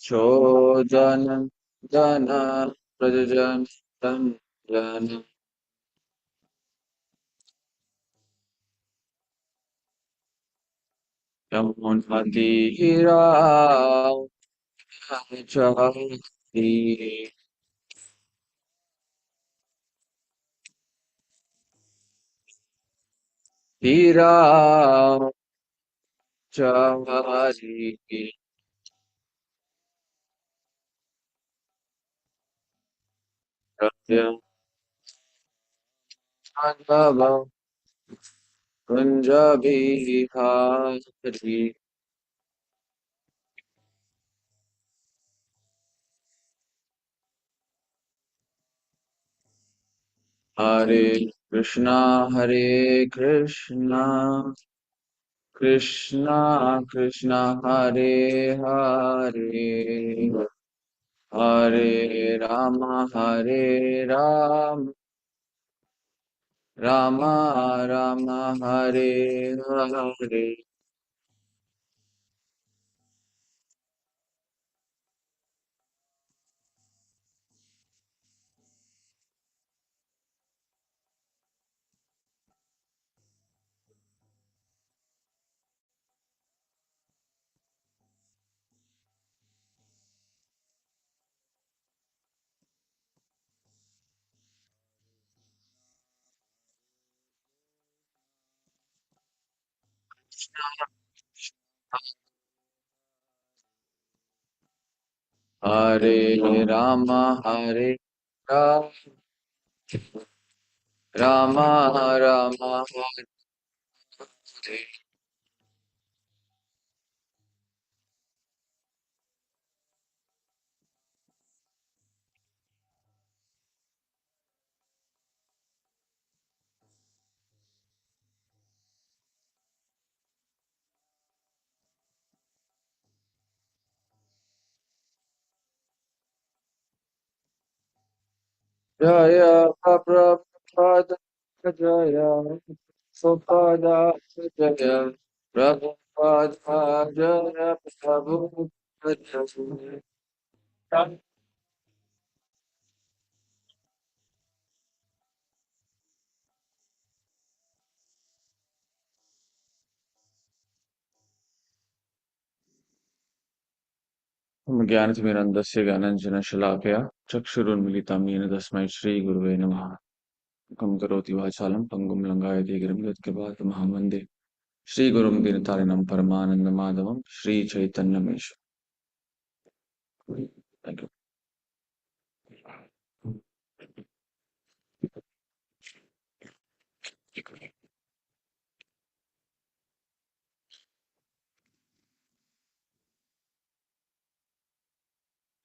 Chodana Dana Prajan Tan Jana Yamunati Hira Chahati Hira Chahati Ratyam Bhava Kunjabi Hari Hare Krishna Krishna Krishna Hare Hare Hare Rama Rama Rama Hare Hare Hare Rama Hare Rama Rama Rama Hare Jaya Prabhupada Jaya Supada Jaya Prabhupada Jaya Prabhupada Jaya. ज्ञानतिमिरन्दस्य ज्ञानाञ्जनशलाकया चक्षुरुन्मिलितं येन तस्मै श्रीगुरुवे नमः। मुखं करोति वाचालं पङ्गुं लङ्घयते गिरिं यत्कृपातमहं वन्दे श्रीगुरुं दीनतारिणं परमानन्दमाधवं श्रीचैतन्यमेश्वरम्। Thank you.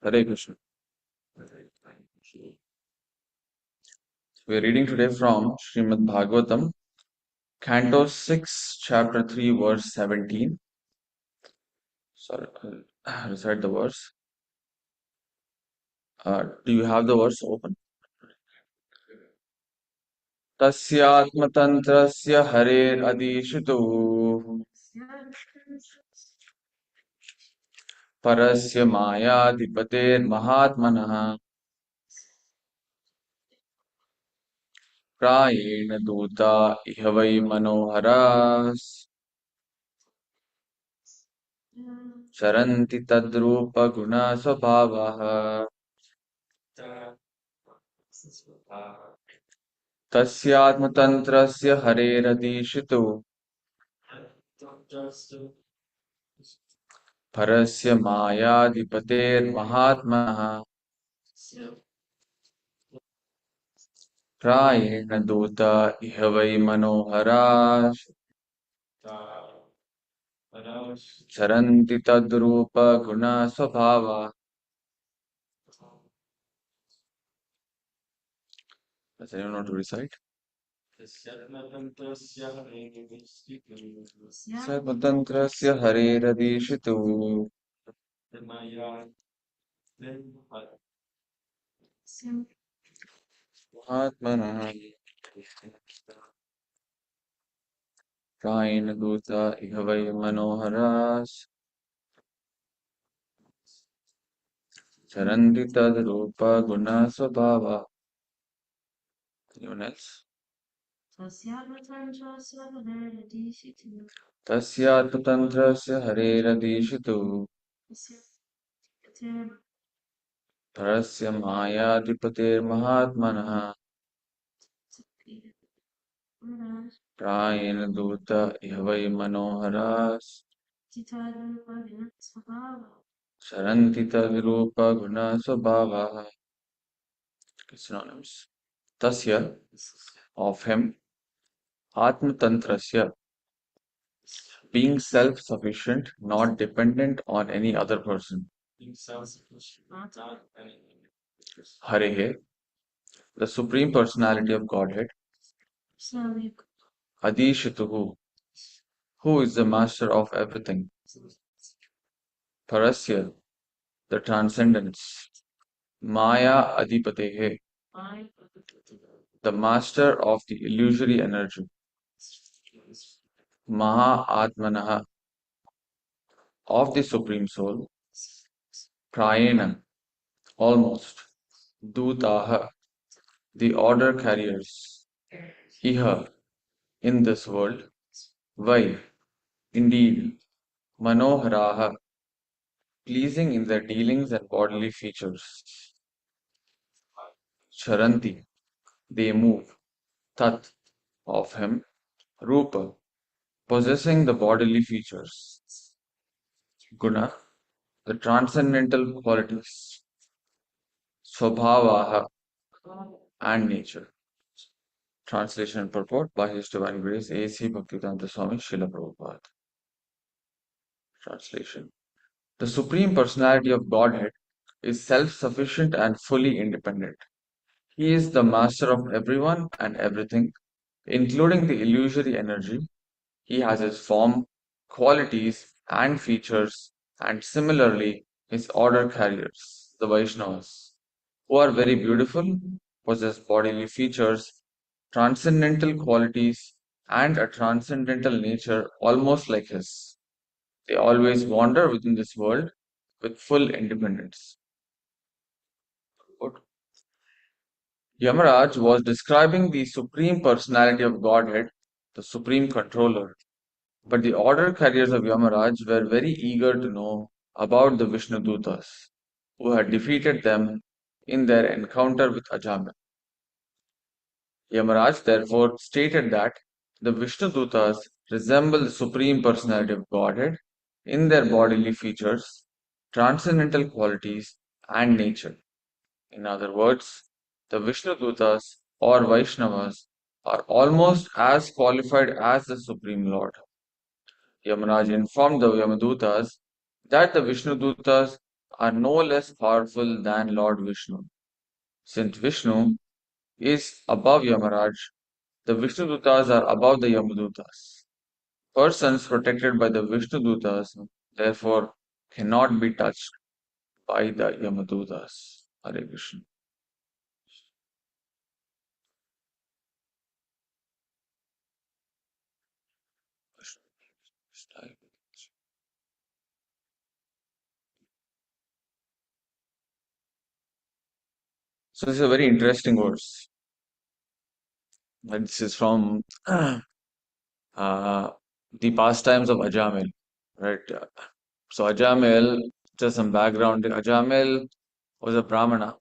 Hare Krishna. We are reading today from Srimad Bhagavatam, Canto 6, Chapter 3, verse 17. Sorry, I'll recite the verse. Do you have the verse open? तस्यात्मतन्त्रस्य हरेरधीशितुः परस्य मायाधिपतेर्महात्मनः प्रायेण दूता इह वै मनोहराः चरन्ति तद्रूपगुणस्वभावः तस्यात्मतन्त्रस्य हरेरधीशितुः परस्य मायाधिपतेर्महात्मनः प्रायेण दूता इह वै मनोहराः चरन्ति तद्रूपगुणस्वभावः. Does anyone want to recite? सर्वतन्त्रस्य हरेरधीशितुः महात्मनः प्रायेण दूता इह वै मनोहराः Charanti tad rupa guna swabhava. Anyone else? Tasyatmatantrasya hareradishitu parasya mayadipatir mahatmanah prayena duta yavai manoharas charanti tadrupa guna swabhava. Synonyms. Tasya, of him, atmatantrasya, being self-sufficient, not dependent on any other person. Harehe, the Supreme Personality of Godhead. Adishituhu, who is the master of everything. Parasya, the transcendence. Maya Adipatehe, the master of the illusory energy. Maha Atmanaha, of the Supreme Soul. Prayena, almost. Dutaha, the order carriers. Iha, in this world. Vai, indeed. Manoharaha, pleasing in their dealings and bodily features. Charanti, they move. Tat, of him. Rupa, possessing the bodily features. Guna, the transcendental qualities. Swabhavaha, and nature. Translation and purport by His Divine Grace A.C. Bhaktivedanta Swami Srila Prabhupada. Translation. The Supreme Personality of Godhead is self-sufficient and fully independent. He is the master of everyone and everything, including the illusory energy. He has his form, qualities, and features, and similarly his order carriers, the Vaishnavas, who are very beautiful, possess bodily features, transcendental qualities, and a transcendental nature almost like his. They always wander within this world with full independence. Yamaraj was describing the Supreme Personality of Godhead, the Supreme Controller. But the order carriers of Yamaraj were very eager to know about the Vishnudutas, who had defeated them in their encounter with Ajamil. Yamaraj therefore stated that the Vishnudutas resemble the Supreme Personality of Godhead in their bodily features, transcendental qualities, and nature. In other words, the Vishnudutas or Vaishnavas are almost as qualified as the Supreme Lord. Yamaraj informed the Yamadutas that the Vishnudutas are no less powerful than Lord Vishnu. Since Vishnu is above Yamaraj, the Vishnudutas are above the Yamadutas. Persons protected by the Vishnudutas therefore cannot be touched by the Yamadutas. Hare Krishna. So this is a very interesting verse. And this is from the pastimes of Ajamil, right? So Ajamil, just some background. Ajamil was a Brahmana,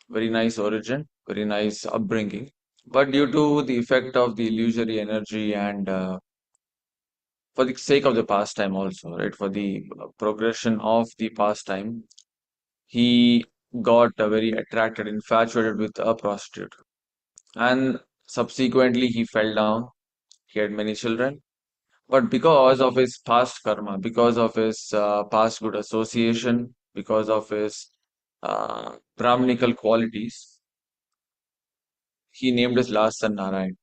very nice origin, very nice upbringing. But due to the effect of the illusory energy and for the sake of the pastime also, right? For the progression of the pastime, he got very attracted, infatuated with a prostitute. And subsequently, he fell down. He had many children. But because of his past karma, because of his past good association, because of his Brahminical qualities, he named his last son Narayan.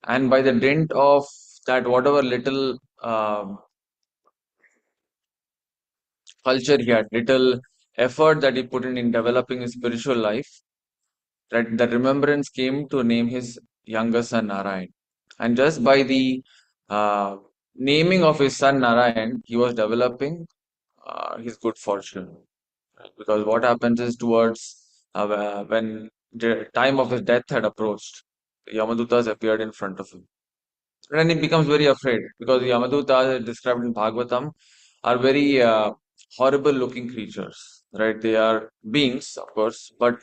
And by the dint of that, whatever little culture he had, little effort that he put in developing his spiritual life, that the remembrance came to name his younger son Narayan. And just by the uh, naming of his son Narayan, he was developing his good fortune. because what happens is towards when the time of his death had approached, the Yamadutas appeared in front of him. And he becomes very afraid because the Yamadutas described in Bhagavatam are very horrible looking creatures, right? They are beings, of course, but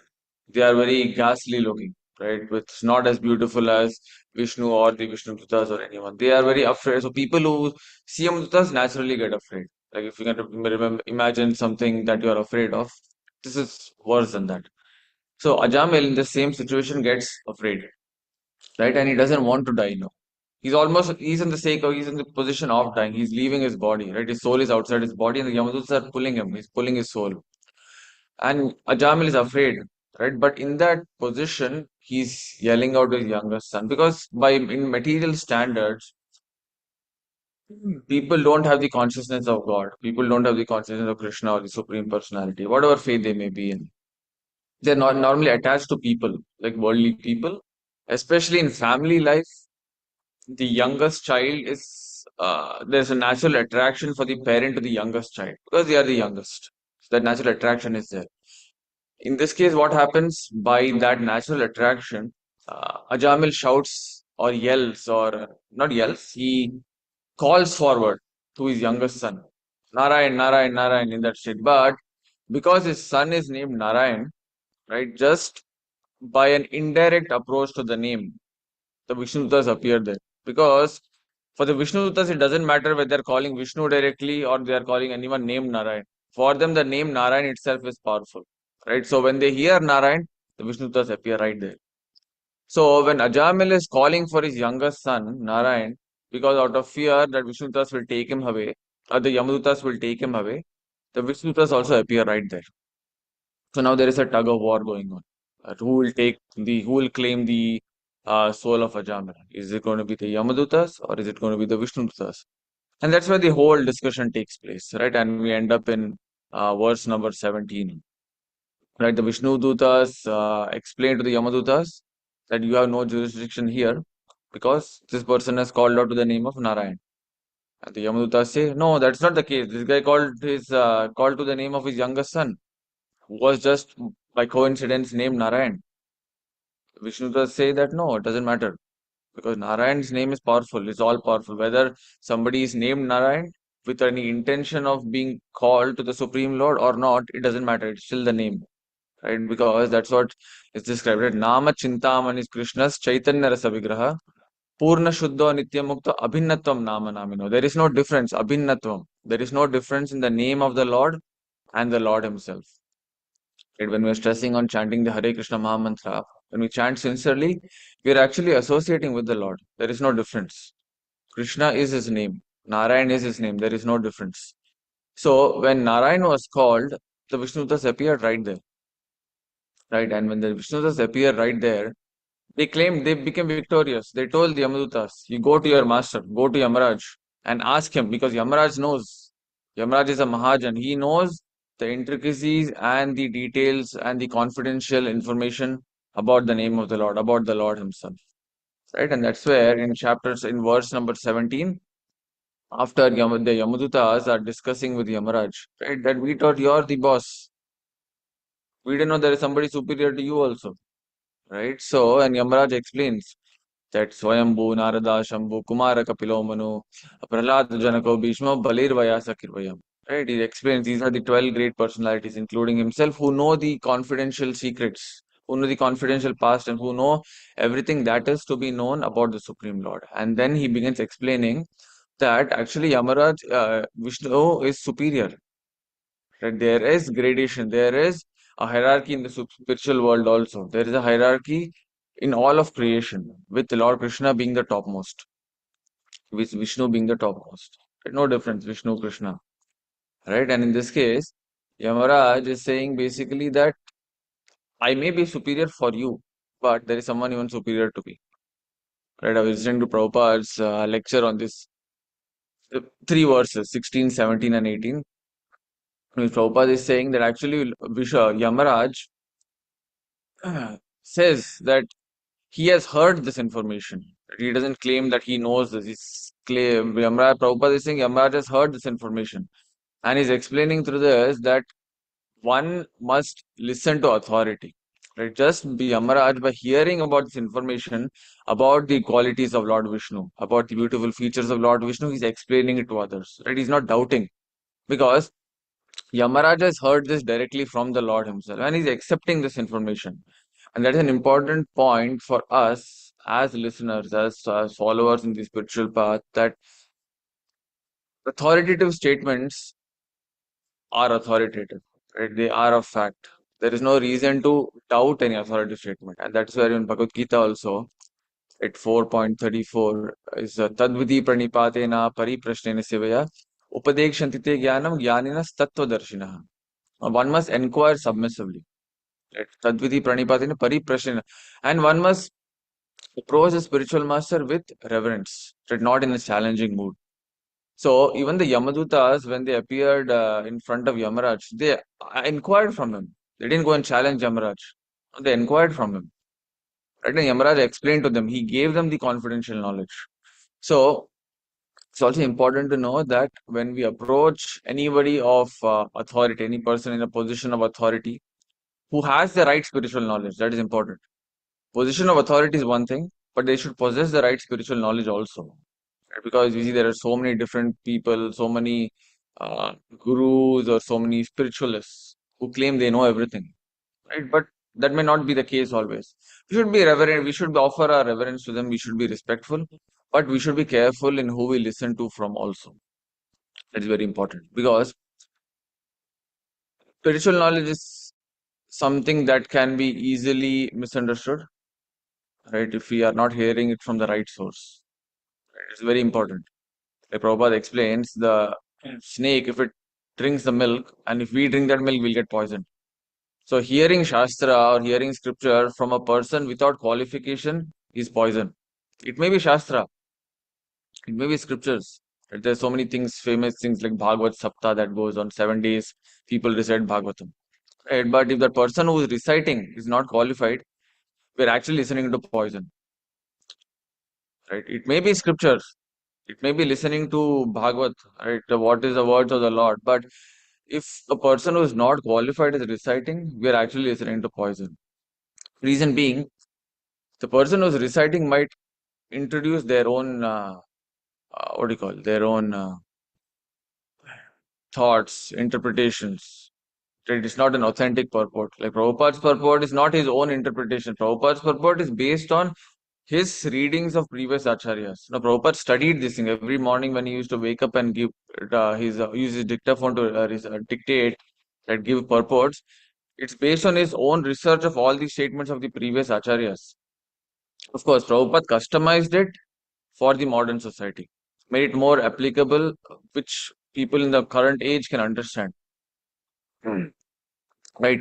they are very ghastly looking, right? Which is not as beautiful as Vishnu or the Vishnu Dutas or anyone. They are very afraid. So people who see Yamadutas naturally get afraid. Like if you can remember, imagine something that you are afraid of, this is worse than that. So Ajamil in the same situation gets afraid, right? And he doesn't want to die now. He's in the sake of, he's in the position of dying. He's leaving his body, right? His soul is outside his body, and the Yamadutas are pulling him. He's pulling his soul. And Ajamil is afraid, right? But in that position, he's yelling out to his younger son because by in material standards, people don't have the consciousness of God. People don't have the consciousness of Krishna or the Supreme Personality, whatever faith they may be in. They're not normally attached to people, like worldly people, especially in family life. The youngest child is there's a natural attraction for the parent to the youngest child because they are the youngest. So that natural attraction is there. In this case, what happens by that natural attraction? Ajamil shouts or yells, or not yells, he calls forward to his youngest son, Narayan, Narayan, Narayan, in that state. But because his son is named Narayan, right, just by an indirect approach to the name, the Vishnudutas appear there. Because for the Vishnudutas, it doesn't matter whether they're calling Vishnu directly or they are calling anyone named Narayan. For them, the name Narayan itself is powerful. Right? So when they hear Narayan, the Vishnudutas appear right there. So when Ajamil is calling for his youngest son, Narayan, because out of fear that Vishnudutas will take him away, or the Yamadutas will take him away, the Vishnudutas also appear right there. So now there is a tug of war going on. Who will claim the soul of Ajamila? Is it going to be the Yamadutas or is it going to be the Vishnudutas? And that's where the whole discussion takes place, right? And we end up in verse number 17. Right, the Vishnudutas explain to the Yamadutas that you have no jurisdiction here because this person has called out to the name of Narayan. And the Yamadutas say, no, that's not the case. This guy called to the name of his youngest son, who was just by coincidence named Narayan. Vishnudutas say that no, it doesn't matter because Narayan's name is powerful. It's all powerful. Whether somebody is named Narayan with any intention of being called to the Supreme Lord or not, it doesn't matter. It's still the name, right? Because that's what is described. Right? Nama Chintaman is Krishna's Chaitanya Rasa Vigraha. Purna Shuddha Nityamukta Abhinnatvam Nama Namino. There is no difference. Abhinnatvam. There is no difference in the name of the Lord and the Lord Himself. Right? When we're stressing on chanting the Hare Krishna Maha Mantra, when we chant sincerely, we are actually associating with the Lord. There is no difference. Krishna is his name. Narayan is his name. There is no difference. So when Narayan was called, the Vishnutas appeared right there. Right? And when the Vishnutas appeared right there, they became victorious. They told the Yamadutas, you go to your master, go to Yamaraj and ask him because Yamaraj knows. Yamaraj is a Mahajan. He knows the intricacies and the details and the confidential information about the name of the Lord, about the Lord himself. Right? And that's where in verse number 17, after the Yamadutas are discussing with Yamaraj, right, that we thought you're the boss. We didn't know there is somebody superior to you also. Right? So, and Yamaraj explains that Swayambhu, Narada, Shambhu, Kumara, Kapilo, Manu, Prahlad, Janako, Bhishma, Balir, Vyasa, Kirvayam. Right? He explains these are the 12 great personalities, including himself, who know the confidential secrets, who know the confidential past, and who know everything that is to be known about the Supreme Lord. And then he begins explaining that actually Yamaraj, Vishnu is superior. Right? There is gradation, there is a hierarchy in the spiritual world also. There is a hierarchy in all of creation, with Lord Krishna being the topmost, with Vishnu being the topmost. Right? No difference, Vishnu, Krishna. Right? And in this case, Yamaraj is saying basically that I may be superior for you, but there is someone even superior to me. Right? I was listening to Prabhupada's lecture on this three verses, 16, 17, and 18. Prabhupada is saying that actually Yamaraj says that he has heard this information. He doesn't claim that he knows this. Prabhupada is saying Yamaraj has heard this information. And he's explaining through this that one must listen to authority. Right? Just Yamaraj, by hearing about this information, about the qualities of Lord Vishnu, about the beautiful features of Lord Vishnu, he's explaining it to others. Right? He's not doubting because Yamaraj has heard this directly from the Lord himself and he's accepting this information. And that is an important point for us as listeners, as followers in the spiritual path, that authoritative statements are authoritative, right? They are a fact. There is no reason to doubt any authoritative statement. And that's where in Bhagavad Gita also, at 4.34, is Tadvidi pranipatena pariprashnena sevaya upadekshantite jnanam jnaninas tattvadarshinaha. One must inquire submissively. Right? Tadvidi pranipatena pariprashnena. And one must approach the spiritual master with reverence, right? Not in a challenging mood. So even the Yamadutas, when they appeared in front of Yamaraj, they inquired from him. They didn't go and challenge Yamaraj. They inquired from him. Right? And Yamaraj explained to them. He gave them the confidential knowledge. So it's also important to know that when we approach anybody of authority, any person in a position of authority who has the right spiritual knowledge, that is important. Position of authority is one thing, but they should possess the right spiritual knowledge also. Right? Because you see, there are so many different people, so many gurus, or so many spiritualists who claim they know everything, right? But that may not be the case always. We should be reverent. We should offer our reverence to them. We should be respectful, but we should be careful in who we listen to from also. That is very important because spiritual knowledge is something that can be easily misunderstood, right? If we are not hearing it from the right source, right? It's very important. Like Prabhupada explains, the snake, if it drinks the milk, and if we drink that milk, we'll get poisoned. So hearing Shastra or hearing scripture from a person without qualification is poison. It may be Shastra, it may be scriptures. Right? There's so many things, famous things like Bhagavad Sapta that goes on 7 days. People recite Bhagavatam. Right? But if that person who is reciting is not qualified, we're actually listening to poison. Right? It may be scriptures. It may be listening to Bhagavad, right? What is the words of the Lord? But if a person who is not qualified is reciting, we are actually listening to poison. Reason being, the person who is reciting might introduce their own, what do you call, their own thoughts, interpretations. It is not an authentic purport. Like Prabhupada's purport is not his own interpretation. Prabhupada's purport is based on his readings of previous acharyas. Now, Prabhupada studied this thing every morning when he used to wake up and give use his dictaphone to dictate and give purports. It's based on his own research of all the statements of the previous acharyas. Of course, Prabhupada customized it for the modern society, made it more applicable, which people in the current age can understand. Hmm. Right?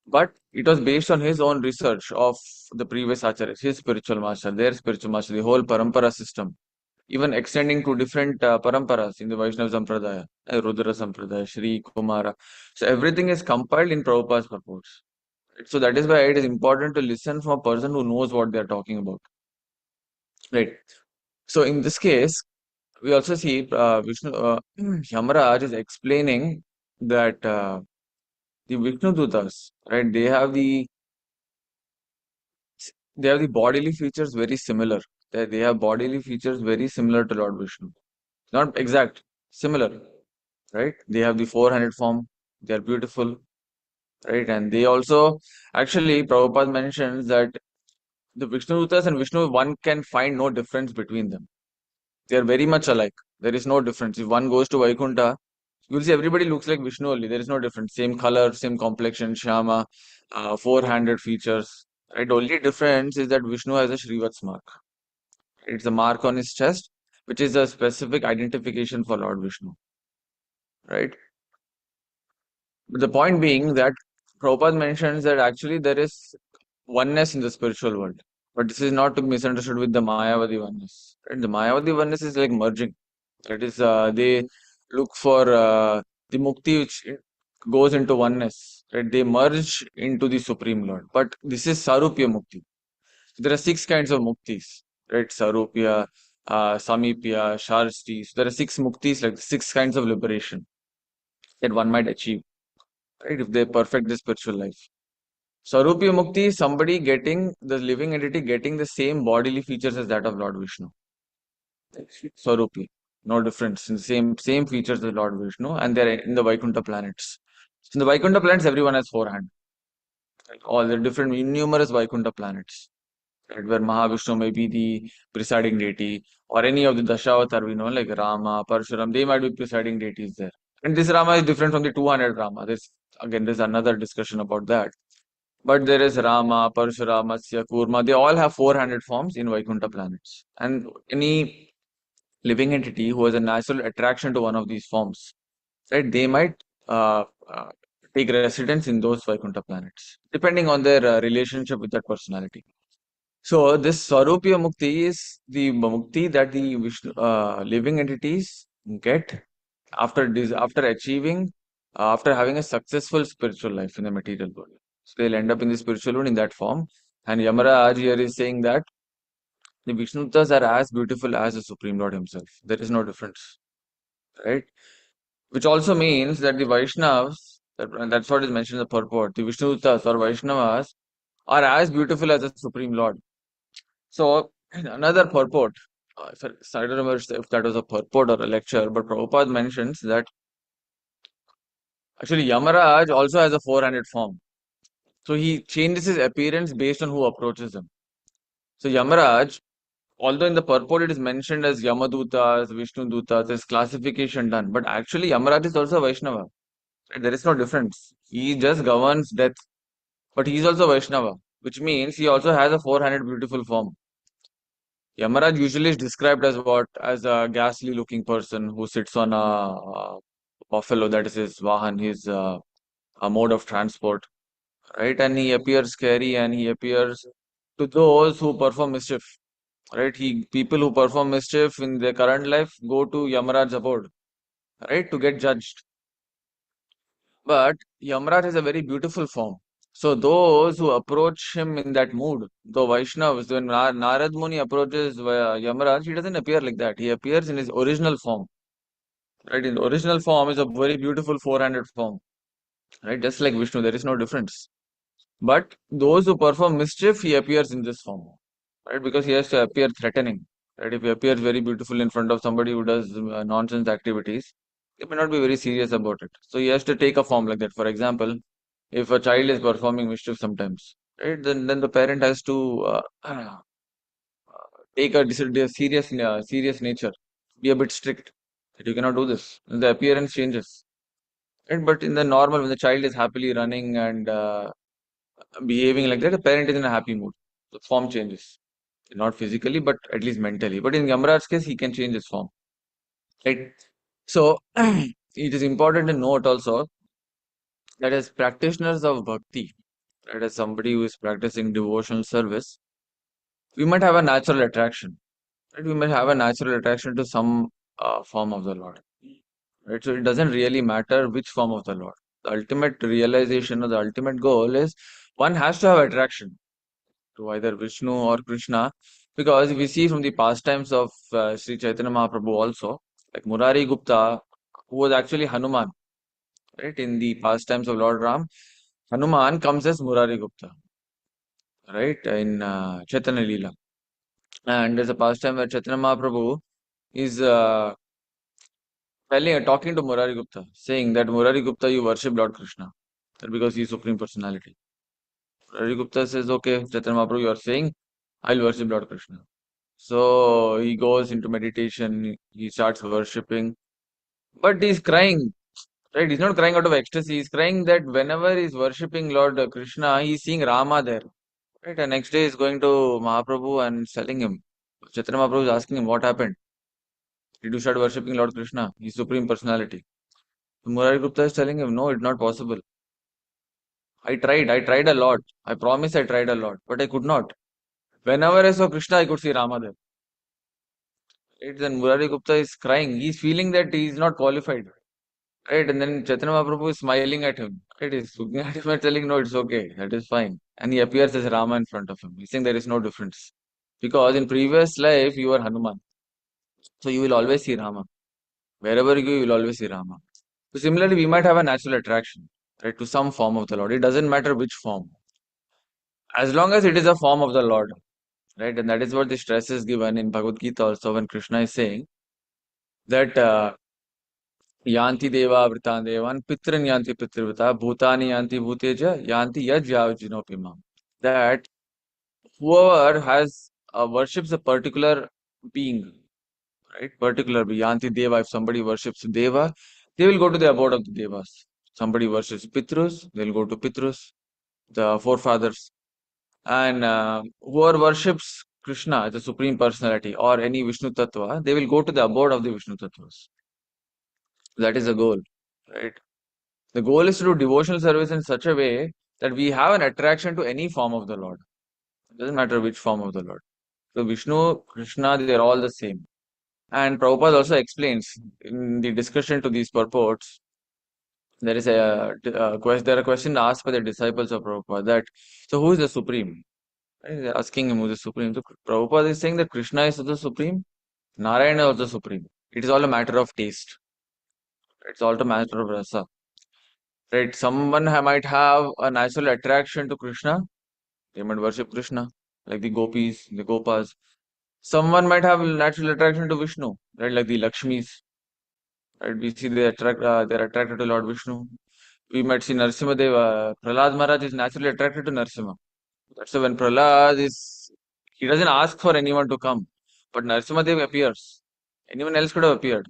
But it was based on his own research of the previous acharyas, his spiritual master, their spiritual master, the whole parampara system, even extending to different paramparas in the Vaishnava Sampradaya, Rudra Sampradaya, Shri Kumara. So everything is compiled in Prabhupada's purports. So that is why it is important to listen from a person who knows what they are talking about. Right. So in this case, we also see Vishnu Yamaraj is explaining that the Vishnu Dutas, right? They have the bodily features very similar. They have bodily features very similar to Lord Vishnu. Not exact, similar, right? They have the four-handed form. They are beautiful, right? And they also, actually, Prabhupada mentions that the Vishnu Dutas and Vishnu, one can find no difference between them. They are very much alike. There is no difference. If one goes to Vaikunta, you'll see everybody looks like Vishnu only. There is no difference. Same color, same complexion, Shama, four-handed features. Right? Only difference is that Vishnu has a Shrivats mark. It's a mark on his chest, which is a specific identification for Lord Vishnu. Right? But the point being that Prabhupada mentions that actually there is oneness in the spiritual world. But this is not to be misunderstood with the Mayavadi oneness. Right? The Mayavadi oneness is like merging. That is, they look for the mukti which goes into oneness. Right? They merge into the Supreme Lord. But this is Sarupya Mukti. There are six kinds of muktis. Right? Sarupya, Samipya, Sharsti. So there are six muktis, like six kinds of liberation that one might achieve. right? If they perfect the spiritual life. Sarupya Mukti is somebody getting, the living entity getting the same bodily features as that of Lord Vishnu. Sarupya. No difference. In the same features as Lord Vishnu, and they're in the Vaikuntha planets. In the Vaikuntha planets, everyone has four hands. All the different numerous Vaikuntha planets. Right, where Mahavishnu may be the presiding deity, or any of the Dashavatar we know, like Rama, Parshuram, they might be presiding deities there. And this Rama is different from the 200 Rama. There's another discussion about that. But there is Rama, Parshurama, Matsya, Kurma. They all have 400 forms in Vaikuntha planets. And any living entity who has a natural attraction to one of these forms, right, they might uh, uh, take residence in those Vaikuntha planets, depending on their relationship with that personality. So this Swarupya Mukti is the Mukti that the Vishnu, living entities get after achieving, after having a successful spiritual life in the material world. So they'll end up in the spiritual world in that form. And Yamaraj here is saying that the Vishnutas are as beautiful as the Supreme Lord himself. There is no difference, right? Which also means that the Vaishnavas, and that's what is mentioned in the purport, the Vishnutas or Vaishnavas are as beautiful as the Supreme Lord. So, in another purport, if I don't remember if that was a purport or a lecture, but Prabhupada mentions that actually Yamaraj also has a 400 form. So he changes his appearance based on who approaches him. So Yamaraj, although in the purport it is mentioned as Yamadutas, Vishnu Dutas, there's classification done, but actually Yamaraj is also a Vaishnava. Right? There is no difference. He just governs death, but he is also Vaishnava, which means he also has a 400 beautiful form. Yamaraj usually is described as what? As a ghastly looking person who sits on a buffalo, that is his Vahan, his a mode of transport, right? And he appears scary and he appears to those who perform mischief, right? People who perform mischief in their current life go to Yamaraj's abode, right? To get judged. But Yamaraj has a very beautiful form. So those who approach him in that mood, though Vaishnavas, when Narad Muni approaches Yamaraj, he doesn't appear like that. He appears in his original form. Right? In the original form is a very beautiful 400 form. Right? Just like Vishnu, there is no difference. But those who perform mischief, he appears in this form. Right? Because he has to appear threatening. Right? If he appears very beautiful in front of somebody who does nonsense activities, they may not be very serious about it. So he has to take a form like that. For example, if a child is performing mischief sometimes, right, then the parent has to take serious nature, be a bit strict that you cannot do this. And the appearance changes. Right? But in the normal, when the child is happily running and behaving like that, the parent is in a happy mood. The form changes. Not physically, but at least mentally. But in Yamaraj's case, he can change his form. Right? So, it is important to note also that as practitioners of bhakti, right, as somebody who is practicing devotional service, we might have a natural attraction. Right? We might have a natural attraction to some form of the Lord. Right? So, it doesn't really matter which form of the Lord. The ultimate realization or the ultimate goal is one has to have attraction to either Vishnu or Krishna, because we see from the pastimes of Sri Chaitanya Mahaprabhu also, like Murari Gupta, who was actually Hanuman, right? In the pastimes of Lord Ram, Hanuman comes as Murari Gupta, right? In Chaitanya Leela. And there's a pastime where Chaitanya Mahaprabhu is talking to Murari Gupta, saying that Murari Gupta, you worship Lord Krishna, that because he is Supreme Personality. Murari Gupta says, okay, Chaitanya Mahaprabhu, you are saying, I'll worship Lord Krishna. So he goes into meditation, he starts worshipping, but he's crying, right? He's not crying out of ecstasy, he's crying that whenever he's worshipping Lord Krishna, he's seeing Rama there, right? And next day he's going to Mahaprabhu and telling him, Chaitanya Mahaprabhu is asking him, what happened? Did you start worshipping Lord Krishna? He's Supreme Personality. Murari Gupta is telling him, no, it's not possible. I tried a lot. I promise I tried a lot, but I could not. Whenever I saw Krishna, I could see Rama there. Right? Then Murari Gupta is crying. He's feeling that he's not qualified. Right? And then Chaitanya Mahaprabhu is smiling at him. Right? He's looking at him and telling, no, it's okay. That is fine. And he appears as Rama in front of him. He's saying there is no difference. Because in previous life, you were Hanuman. So you will always see Rama. Wherever you go, you will always see Rama. So similarly, we might have a natural attraction. right? To some form of the Lord. It doesn't matter which form. As long as it is a form of the Lord, right? And that is what the stress is given in Bhagavad Gita also when Krishna is saying that yanti deva vritan devan pitran yanti pitrivata bhutani yanti bhuteja yanti yaj yajinopimam. That whoever has worships a particular being, right? Particular being, yanti deva, if somebody worships deva, they will go to the abode of the devas. Somebody worships pitrus, they'll go to pitrus, the forefathers. And whoever worships Krishna, the Supreme Personality, or any Vishnu Tattva, they will go to the abode of the Vishnu Tattvas. That is the goal, right? The goal is to do devotional service in such a way that we have an attraction to any form of the Lord. It doesn't matter which form of the Lord. So Vishnu, Krishna, they are all the same. And Prabhupada also explains in the discussion to these purports, there is there are questions asked by the disciples of Prabhupada that, so who is the Supreme? Right? They're asking him who is the Supreme. So Prabhupada is saying that Krishna is the Supreme, Narayana is the Supreme. It is all a matter of taste. It's all a matter of rasa. Right? Someone might have a natural attraction to Krishna. They might worship Krishna, like the gopis, the gopas. Someone might have natural attraction to Vishnu, right? Like the Lakshmis. Right? We see they're attracted to Lord Vishnu. We might see Narsimha Deva. Prahlad Maharaj is naturally attracted to Narsimha. That's why when Prahlad is, he doesn't ask for anyone to come, but Narsimha Dev appears. Anyone else could have appeared,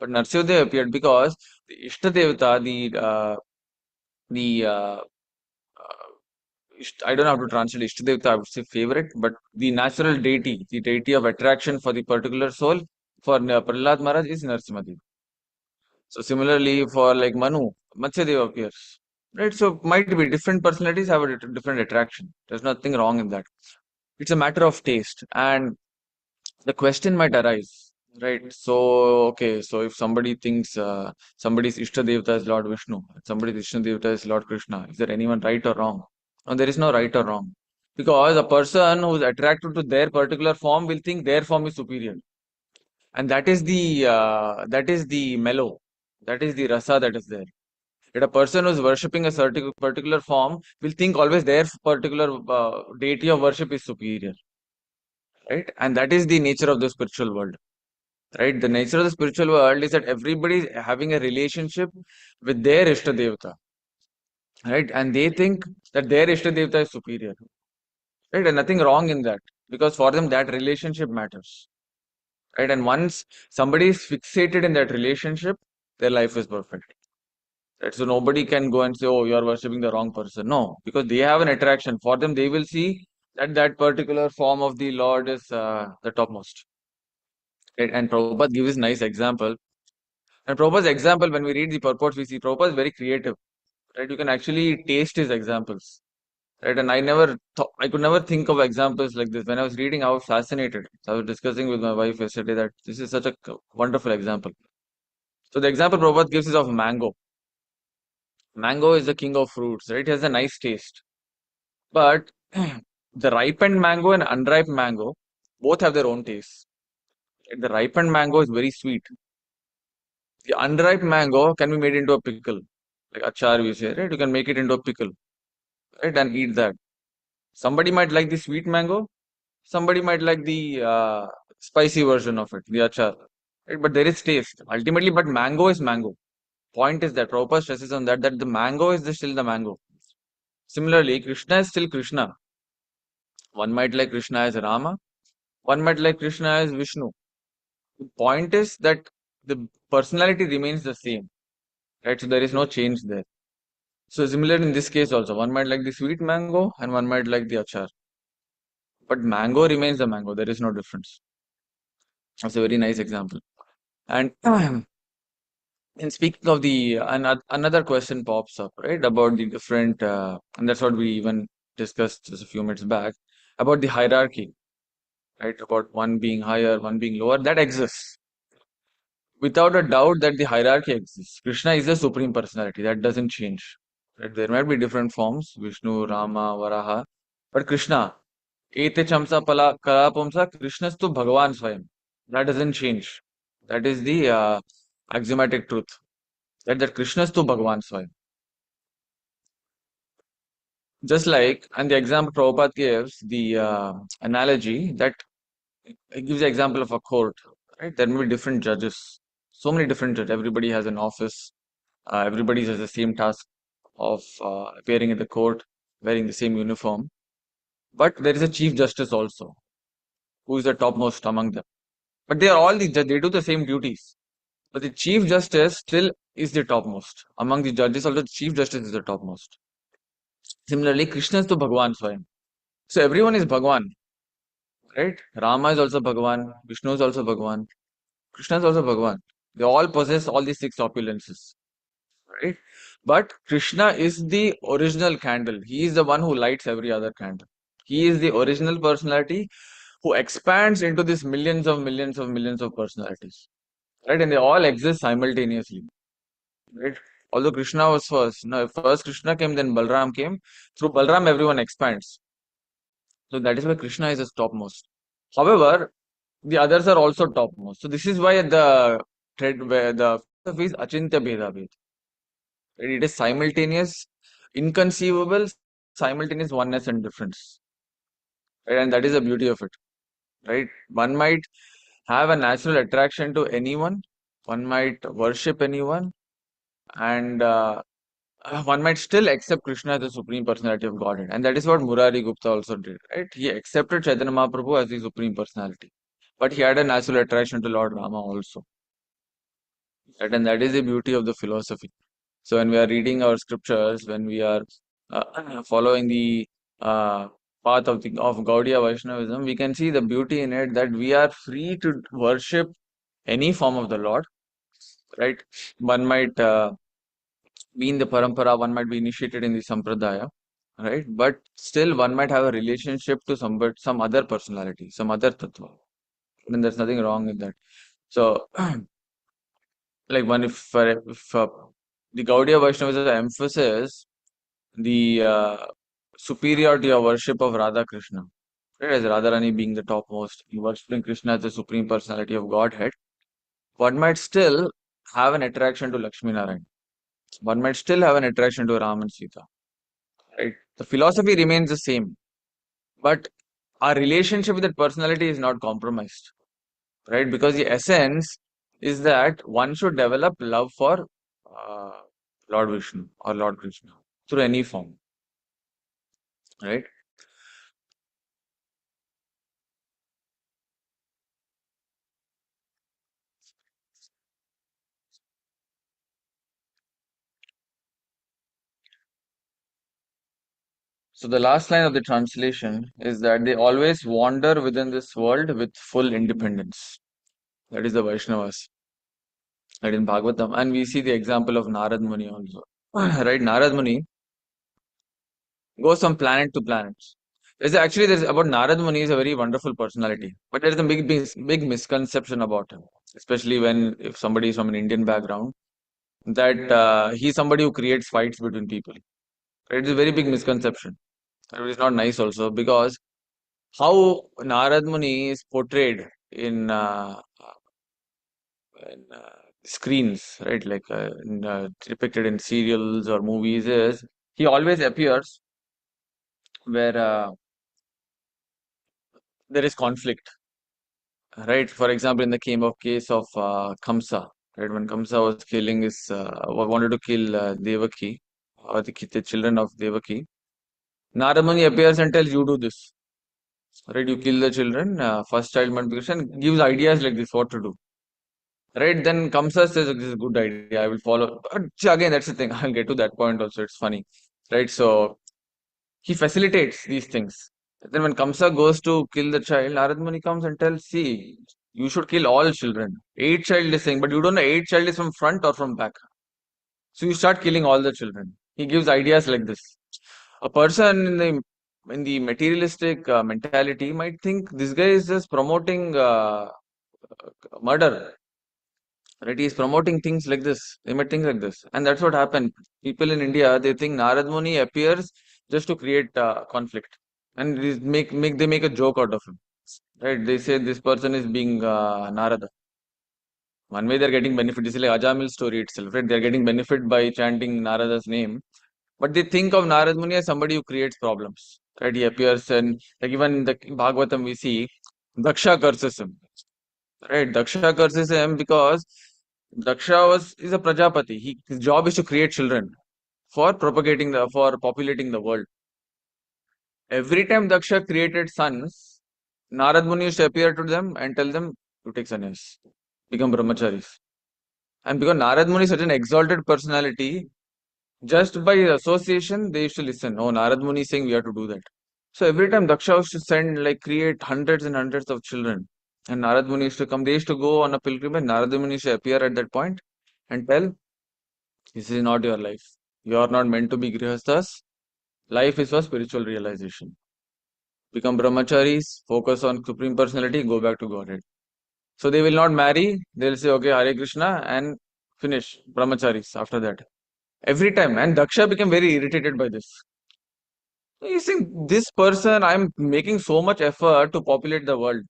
but Narsimha Dev appeared because the Ishta Devata, the I don't know how to translate Ishta Devata, I would say favorite, but the natural deity, the deity of attraction for the particular soul for Prahlad Maharaj is Narsimha Dev. So similarly for like Manu, Matsya Dev appears. Right, so might be different personalities have a different attraction. There's nothing wrong in that. It's a matter of taste, and the question might arise, right? So okay, so if somebody thinks somebody's Ishta Devata is Lord Vishnu, somebody's Ishta Devata is Lord Krishna, is there anyone right or wrong? No, there is no right or wrong, because a person who's attracted to their particular form will think their form is superior, and that is the mellow, that is the rasa that is there. That a person who's worshipping a certain particular form will think always their particular deity of worship is superior, right? And that is the nature of the spiritual world, right? The nature of the spiritual world is that everybody is having a relationship with their Ishta Devata, right? And they think that their Ishta Devata is superior, right? And nothing wrong in that, because for them that relationship matters, right? And once somebody is fixated in that relationship, their life is perfect. Right? So nobody can go and say, "Oh, you are worshipping the wrong person." No, because they have an attraction. For them, they will see that that particular form of the Lord is the topmost. Right? And Prabhupada gives a nice example. And Prabhupada's example, when we read the purports, we see Prabhupada is very creative. Right? You can actually taste his examples. Right? And I could never think of examples like this. When I was reading, I was fascinated. So I was discussing with my wife yesterday that this is such a wonderful example. So the example Prabhupada gives is of mango. Mango is the king of fruits, right? It has a nice taste. But the ripened mango and unripe mango both have their own taste. The ripened mango is very sweet. The unripe mango can be made into a pickle, like achar we say, right? You can make it into a pickle, right, and eat that. Somebody might like the sweet mango. Somebody might like the spicy version of it, the achar. Right? But there is taste ultimately. But mango is mango. Point is that Prabhupada stresses on that the mango is still the mango. Similarly, Krishna is still Krishna. One might like Krishna as Rama. One might like Krishna as Vishnu. The point is that the personality remains the same, right? So there is no change there. So similar in this case also, one might like the sweet mango and one might like the achar, but mango remains the mango. There is no difference. That's a very nice example. And in speaking of the another question pops up, right, about the different, and that's what we even discussed just a few minutes back about the hierarchy, right? About one being higher, one being lower. That exists without a doubt that the hierarchy exists. Krishna is the supreme personality. That doesn't change. Right? There might be different forms, Vishnu, Rama, Varaha, but Krishna, Ete Chamsa Pala Kalapamsa, Krishnastu Bhagavan Swayam. That doesn't change. That is the axiomatic truth. That Krishnastu Bhagavan Swayam. Just like, and the example Prabhupada gives, the analogy that it gives the example of a court, right? There may be different judges, so many different judges. Everybody has an office, everybody has the same task of appearing in the court, wearing the same uniform. But there is a chief justice also, who is the topmost among them. But they are all they do the same duties. But the chief justice still is the topmost. Among the judges, also the chief justice is the topmost. Similarly, Krishna is to Bhagwan Swayam. So everyone is Bhagwan, right? Rama is also Bhagwan, Vishnu is also Bhagwan, Krishna is also Bhagwan. They all possess all these six opulences, right? But Krishna is the original candle. He is the one who lights every other candle. He is the original personality who expands into these millions of millions of millions of personalities, right? And they all exist simultaneously, right? Although Krishna was first, no, first Krishna came, then Balram came. Through Balram, everyone expands. So that is why Krishna is as topmost. However, the others are also topmost. So this is why the thread where the philosophy is Achintya Bheda Bhed. It is simultaneous, inconceivable, simultaneous oneness and difference. Right? And that is the beauty of it. Right? One might have a natural attraction to anyone, one might worship anyone, and one might still accept Krishna as the Supreme Personality of Godhead. And that is what Murari Gupta also did. Right? He accepted Chaitanya Mahaprabhu as the Supreme Personality. But he had a natural attraction to Lord Rama also. Right? And that is the beauty of the philosophy. So when we are reading our scriptures, when we are following the uh, path of Gaudiya Vaishnavism, we can see the beauty in it that we are free to worship any form of the Lord, right? One might be in the parampara, one might be initiated in the sampradaya, right? But still, one might have a relationship to some other personality, some other tattva. And there's nothing wrong with that. So, like one if the Gaudiya Vaishnavism emphasis the superiority of worship of Radha Krishna. Right? As Radharani being the topmost, worshipping Krishna as the supreme personality of Godhead, one might still have an attraction to Lakshmi Narayan. One might still have an attraction to Ram and Sita. Right? The philosophy remains the same, but our relationship with that personality is not compromised. Right? Because the essence is that one should develop love for uh, Lord Vishnu or Lord Krishna through any form. Right? So the last line of the translation is that they always wander within this world with full independence. That is the Vaishnavas, right, in Bhagavatam. And we see the example of Narad Muni also. Right, Narad Muni goes from planet to planet. There's about Narad Muni is a very wonderful personality, but there's a big misconception about him, especially when if somebody is from an Indian background, that he's somebody who creates fights between people. Right? It's a very big misconception. It is not nice also because how Narad Muni is portrayed in screens, right? Like depicted in serials or movies, is he always appears where there is conflict, right? For example, in the case of Kamsa, right? When Kamsa was wanted to kill Devaki or the children of Devaki, Narad Muni appears and tells you do this, right? You kill the children, first child multiplication, gives ideas like this, what to do. Right, then Kamsa says, "Okay, this is a good idea, I will follow." But see, again, that's the thing. I'll get to that point also. It's funny. Right. So he facilitates these things. Then when Kamsa goes to kill the child, Narad Muni comes and tells, see, you should kill all children. Eight child is saying, but you don't know eight child is from front or from back. So you start killing all the children. He gives ideas like this. A person in the materialistic mentality might think this guy is just promoting murder. Right? He is promoting things like this. They might think like this. And that's what happened. People in India, they think Narad Muni appears just to create conflict. And they make a joke out of him. Right? They say this person is being Narada. One way they're getting benefit. This is like Ajamil story itself. Right? They're getting benefit by chanting Narada's name. But they think of Narad Muni as somebody who creates problems. Right? He appears in, like even in the Bhagavatam we see, Daksha curses him. Right? Daksha curses him because is a Prajapati. His job is to create children for populating the world. Every time Daksha created sons, Narad Muni used to appear to them and tell them to take sannyas, become brahmacharis. And because Narad Muni is such an exalted personality, just by association, they used to listen. Oh, Narad Muni is saying we have to do that. So every time Daksha used to send, like, create hundreds and hundreds of children, and Narad Muni used to come, they used to go on a pilgrimage. Narad Muni used to appear at that point and tell, this is not your life. You are not meant to be grihasthas. Life is for spiritual realization. Become brahmacharis, focus on Supreme Personality, go back to Godhead. So they will not marry, they'll say, okay, Hare Krishna, and finish brahmacharis after that. Every time. And Daksha became very irritated by this. You see, this person, I'm making so much effort to populate the world.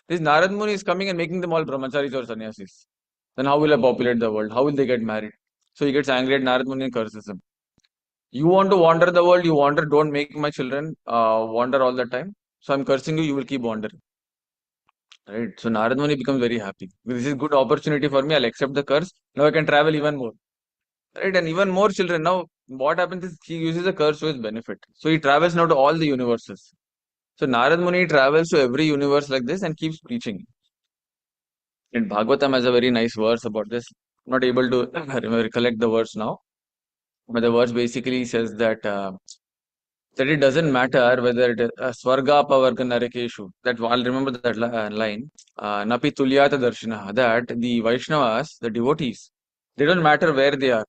This Narad Muni is coming and making them all brahmacharis or sannyasis. Then how will I populate the world? How will they get married? So he gets angry at Narad Muni and curses him. You want to wander the world, you wander, don't make my children wander all the time. So I'm cursing you, you will keep wandering. Right? So Narad Muni becomes very happy. This is good opportunity for me, I'll accept the curse. Now I can travel even more. Right? And even more children. Now what happens is he uses the curse to his benefit. So he travels now to all the universes. So Narad Muni travels to every universe like this and keeps preaching. And Bhagavatam has a very nice verse about this. I'm not able to recollect the verse now, but the verse basically says that it doesn't matter whether it is Swarga Pavarga Narakeshu. That I'll remember that line. Napi Tulyata Darshana. That the Vaishnavas, the devotees, they don't matter where they are.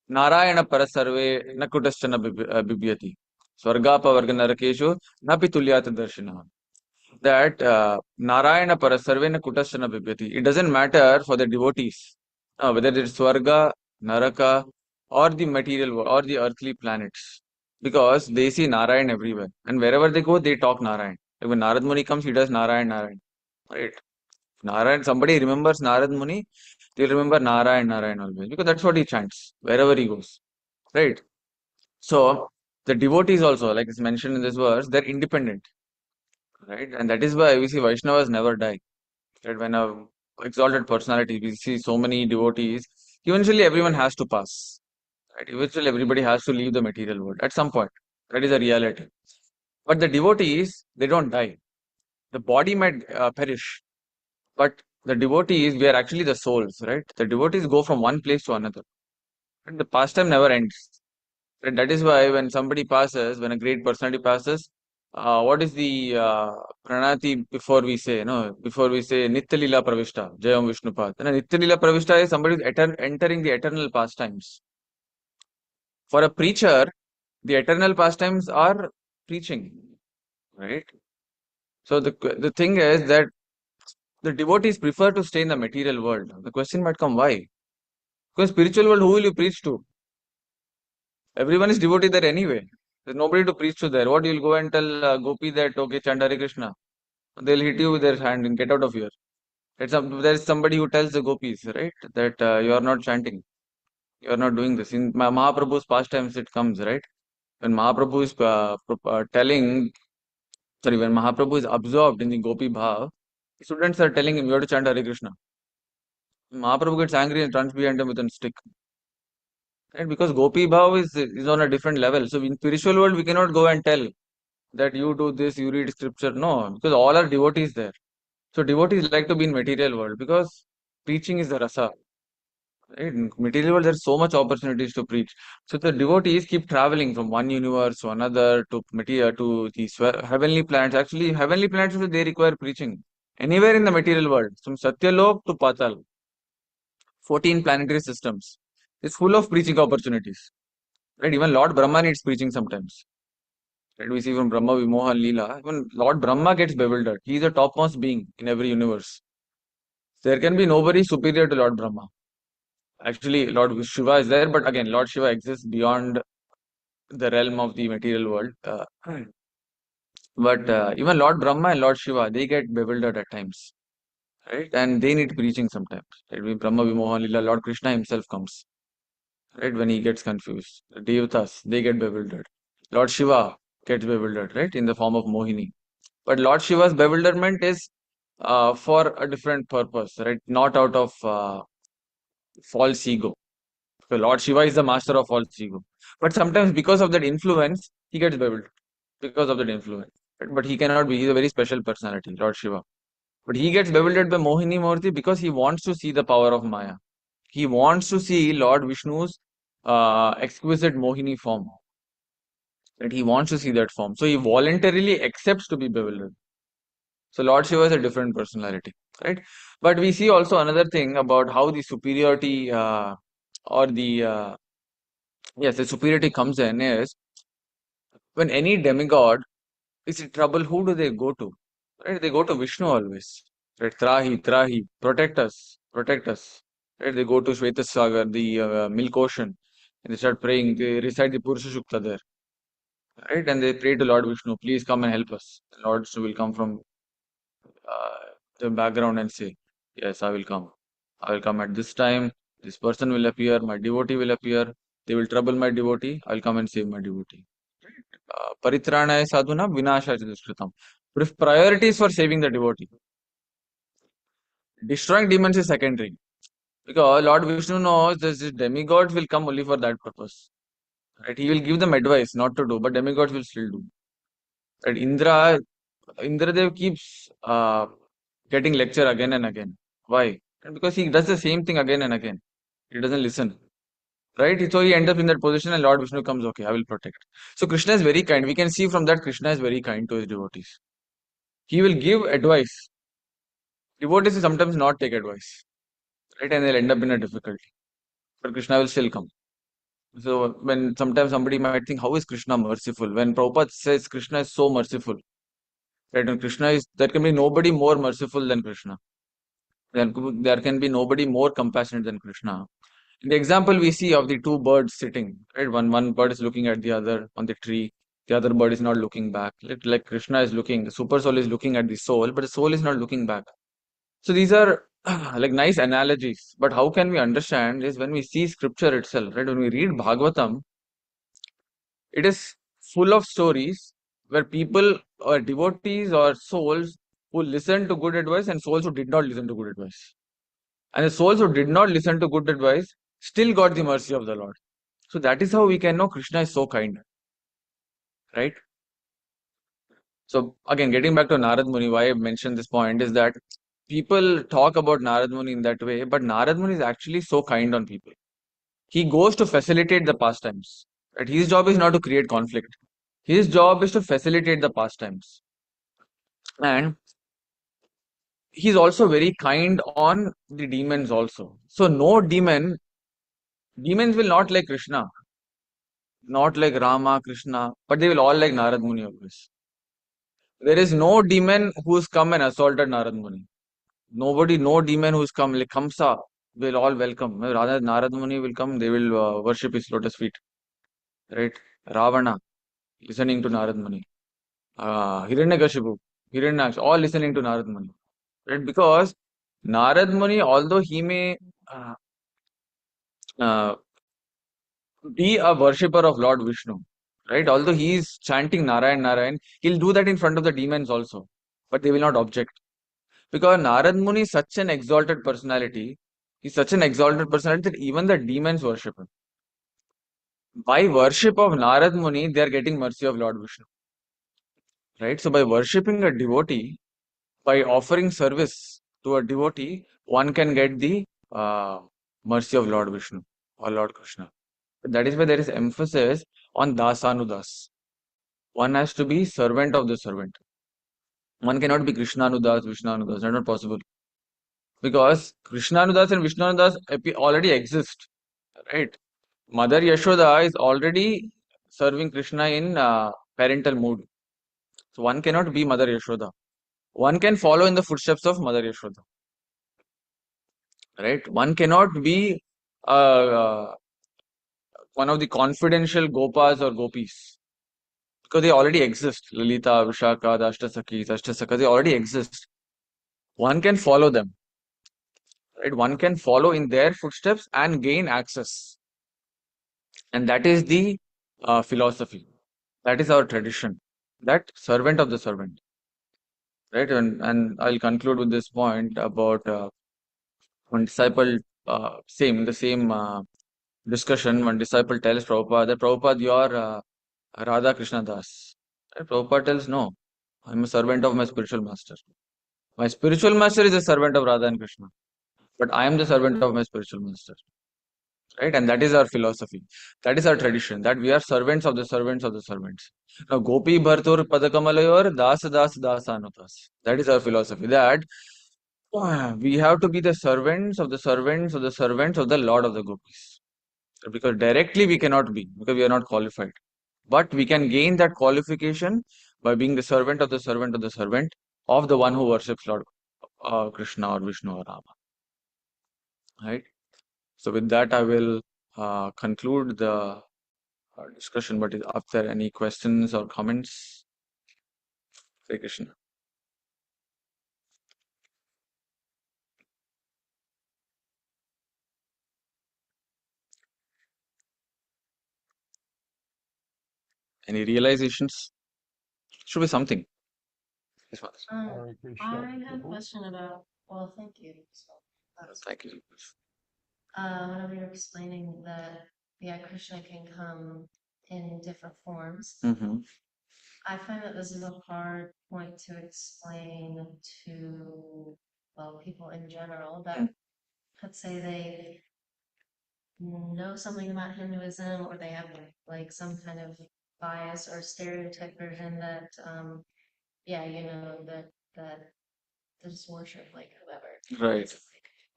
Narayana Parasarve Nakutaschana Bibhyati. Swarga Pavarga Narakeshu Napi Tulyata Darshana. That Narayana Parasarvena Kutasana Bibhyati. It doesn't matter for the devotees, whether it's Swarga, Naraka, or the material world, or the earthly planets, because they see Narayan everywhere. And wherever they go, they talk Narayan. Like when Narad Muni comes, he does Narayan, Narayan. Right? Narayan, somebody remembers Narad Muni, they'll remember Narayan, Narayan always, because that's what he chants wherever he goes. Right? So, the devotees also, like it's mentioned in this verse, they're independent. Right? And that is why we see Vaishnavas never die. Right? When a exalted personality, we see so many devotees, eventually everyone has to pass. Right? Eventually everybody has to leave the material world at some point. That is a reality. But the devotees, they don't die. The body might perish, but the devotees, we are actually the souls, right? The devotees go from one place to another. And the pastime never ends. And that is why when somebody passes, when a great personality passes, what is the pranati before we say, before we say Nitya Pravishta, Jayam Vishnupad. And Nitya Pravishta is somebody entering the eternal pastimes. For a preacher, the eternal pastimes are preaching, right? So the thing is that the devotees prefer to stay in the material world. The question might come, why? Because spiritual world, who will you preach to? Everyone is devotee there anyway. There's nobody to preach to there. What you'll go and tell Gopi that, okay, chant Hare Krishna. They'll hit you with their hand and get out of here. There's somebody who tells the gopis, right, that you are not chanting. You are not doing this. In Mahaprabhu's pastimes, it comes, right? When Mahaprabhu is when Mahaprabhu is absorbed in the Gopi Bhav, students are telling him, you have to chant Hare Krishna. Mahaprabhu gets angry and runs behind him with a stick. Right? Because Gopi Bhav is on a different level. So in spiritual world, we cannot go and tell that you do this, you read scripture. No, because all are devotees there. So devotees like to be in material world because preaching is the rasa. Right? In material world, there's so much opportunities to preach. So the devotees keep traveling from one universe to another to material to these heavenly planets. Actually, heavenly planets they require preaching. Anywhere in the material world, from Satyalok to Patal, 14 planetary systems, is full of preaching opportunities. Right? Even Lord Brahma needs preaching sometimes. Right? We see from Brahma Vimoha and Leela, even Lord Brahma gets bewildered. He is the topmost being in every universe. There can be nobody superior to Lord Brahma. Actually, Lord Shiva is there, but again, Lord Shiva exists beyond the realm of the material world. But even Lord Brahma and Lord Shiva, they get bewildered at times, right? And they need preaching sometimes. Right? Brahma Vimohan Lila, Lord Krishna himself comes. right? When he gets confused. The Devatas, they get bewildered. Lord Shiva gets bewildered, right? In the form of Mohini. But Lord Shiva's bewilderment is for a different purpose, right? Not out of false ego. So Lord Shiva is the master of false ego. But sometimes because of that influence, he gets bewildered because of that influence. Right? But he cannot be, he's a very special personality, Lord Shiva. But he gets bewildered by Mohini Murti because he wants to see the power of Maya. He wants to see Lord Vishnu's exquisite Mohini form. That he wants to see that form. So he voluntarily accepts to be bewildered. So Lord Shiva is a different personality, right? But we see also another thing about how the superiority or the yes, the superiority comes in is when any demigod is in trouble, who do they go to? Right? They go to Vishnu always. Right? Trahi, Trahi, protect us, protect us. Right? They go to Shvetasagar, the milk ocean, and they start praying. They recite the Purusha Sukta there, right? And they pray to Lord Vishnu, please come and help us. Lord Vishnu will come from uh, the background and say, yes, I will come. I will come at this time. This person will appear. My devotee will appear. They will trouble my devotee. I will come and save my devotee. Paritranaaya sadhuna vinashaya cha dushkritam. Priority is for saving the devotee. Destroying demons is secondary. Because Lord Vishnu knows this demigods will come only for that purpose. Right? He will give them advice not to do, but demigods will still do. Right? Indradev keeps getting lecture again and again. Why? Because he does the same thing again and again. He doesn't listen. Right? So he ends up in that position and Lord Vishnu comes, okay, I will protect. So Krishna is very kind. We can see from that Krishna is very kind to his devotees. He will give advice. Devotees will sometimes not take advice. Right? And they'll end up in a difficulty. But Krishna will still come. So when sometimes somebody might think, how is Krishna merciful? When Prabhupada says Krishna is so merciful, right? And Krishna is, there can be nobody more merciful than Krishna. There can be nobody more compassionate than Krishna. In the example we see of the two birds sitting, right? One bird is looking at the other on the tree. The other bird is not looking back. Like Krishna is looking, the super soul is looking at the soul, but the soul is not looking back. So these are like nice analogies. But how can we understand is when we see scripture itself, right? When we read Bhagavatam, it is full of stories where people or devotees or souls who listened to good advice and souls who did not listen to good advice. And the souls who did not listen to good advice still got the mercy of the Lord. So that is how we can know Krishna is so kind, right? So again, getting back to Narad Muni, why I mentioned this point is that people talk about Narad Muni in that way, but Narad Muni is actually so kind on people. He goes to facilitate the pastimes. Right? His job is not to create conflict. His job is to facilitate the pastimes. And he's also very kind on the demons also. So no demons will not like Krishna, not like Rama, Krishna, but they will all like Narad Muni always. There is no demon who's come and assaulted Narad Muni. Nobody, no demon who's come like Kamsa will all welcome. Rather, Narad Muni will come, they will worship his lotus feet. Right? Ravana, listening to Narad Muni. Hiranyakashipu, Hiranyaksha, all listening to Narad Muni. Right? Because Narad Muni, although he may uh, uh, be a worshipper of Lord Vishnu, right? Although he is chanting Narayan, Narayan, he'll do that in front of the demons also, but they will not object. Because Narad Muni is such an exalted personality, he's such an exalted personality that even the demons worship him. By worship of Narad Muni, they are getting mercy of Lord Vishnu, right? So by worshipping a devotee, by offering service to a devotee, one can get the mercy of Lord Vishnu or Lord Krishna. That is why there is emphasis on dasanudas. One has to be servant of the servant. One cannot be Krishnanudas, Vishnanudas. That's not possible. Because Krishnanudas and Vishnanudas already exist, right? Mother Yashoda is already serving Krishna in parental mood. So one cannot be Mother Yashoda. One can follow in the footsteps of Mother Yashoda, right? One cannot be one of the confidential Gopas or Gopis because they already exist. Lalita, Vishaka, the Ashtasakis, Ashtasaka, they already exist. One can follow them, right? One can follow in their footsteps and gain access. And that is the philosophy. That is our tradition. That servant of the servant, right? And I'll conclude with this point about one disciple, the same discussion. One disciple tells Prabhupada that Prabhupada, you are Radha Krishna Das. Right? Prabhupada tells, no, I'm a servant of my spiritual master. My spiritual master is a servant of Radha and Krishna, but I am the servant of my spiritual master. Right? And that is our philosophy. That is our tradition, that we are servants of the servants of the servants. Now, Gopi Bhartur Padakamalayur Das Das Dasanutas. That is our philosophy. That we have to be the servants of the servants of the servants of the Lord of the Gopis. Because directly we cannot be, because we are not qualified. But we can gain that qualification by being the servant of the servant of the servant of the one who worships Lord Krishna or Vishnu or Rama. Right? So with that, I will conclude the discussion. But are there any questions or comments? Hare Krishna. Any realizations? Should be something. Yes, Mataji. I have a question about, well, thank you. So Thank you. whenever you're explaining that, yeah, Krishna can come in different forms, Mm-hmm. I find that this is a hard point to explain to, well, people in general that, let's say they know something about Hinduism or they have like some kind of bias or stereotype version that, yeah, that they just worship like whoever. Right.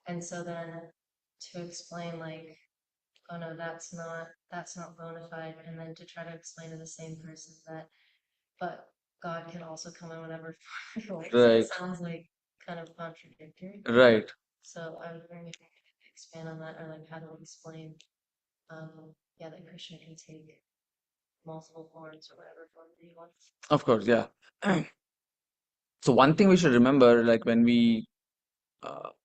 And so then to explain like, oh no, that's not bona fide, and then to try to explain to the same person that, but God can also come in whatever form he likes. Right. It sounds like kind of contradictory. Right. So I was wondering if you could expand on that, or like how to explain, yeah, that Krishna can take multiple forms or whatever form that he wants. Of course, yeah. So one thing we should remember, like when we,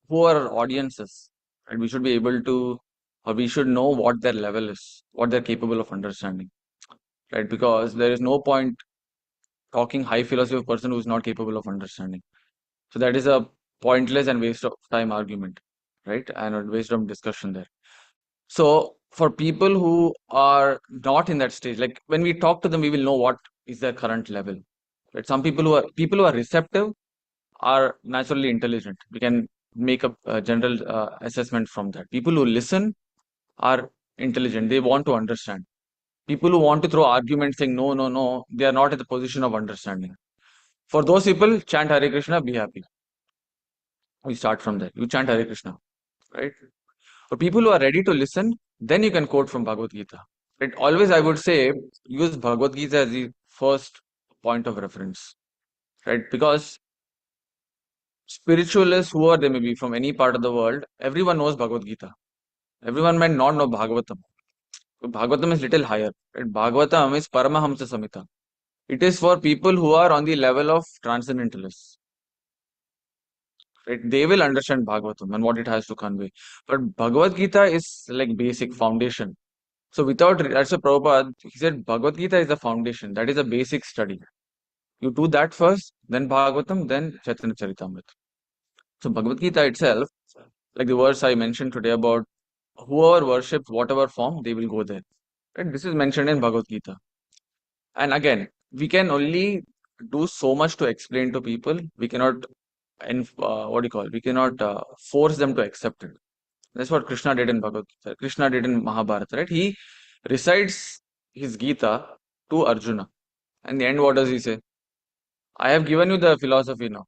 who are our audiences, right? We should be able to, or we should know what their level is, what they're capable of understanding, right? Because there is no point talking high philosophy of a person who is not capable of understanding. So that is a pointless and waste of time argument, right? And a waste of discussion there. So for people who are not in that stage, like when we talk to them, we will know what is their current level. Right? Some people who are receptive are naturally intelligent. We can make a general assessment from that. People who listen are intelligent. They want to understand. People who want to throw arguments saying no, no, no, they are not in the position of understanding. For those people, chant Hare Krishna, be happy. We start from there. You chant Hare Krishna, right? For people who are ready to listen, then you can quote from Bhagavad Gita. Right? Always, I would say, use Bhagavad Gita as the first point of reference, right? Because spiritualists, whoever they may be from any part of the world, everyone knows Bhagavad Gita. Everyone might not know Bhagavatam. Bhagavatam is little higher. Right? Bhagavatam is Paramahamsa Samhita. It is for people who are on the level of transcendentalists. Right? They will understand Bhagavatam and what it has to convey. But Bhagavad Gita is like basic foundation. So that's a Prabhupada, he said Bhagavad Gita is the foundation. That is a basic study. You do that first, then Bhagavatam, then Chaitanya Charitamrita. So Bhagavad Gita itself, like the verse I mentioned today about whoever worships whatever form, they will go there. Right? This is mentioned in Bhagavad Gita. And again, we can only do so much to explain to people. We cannot, what do you call? We cannot force them to accept it. That's what Krishna did in Bhagavad Gita. Krishna did in Mahabharata, right? He recites his Gita to Arjuna. And in the end, what does he say? I have given you the philosophy now.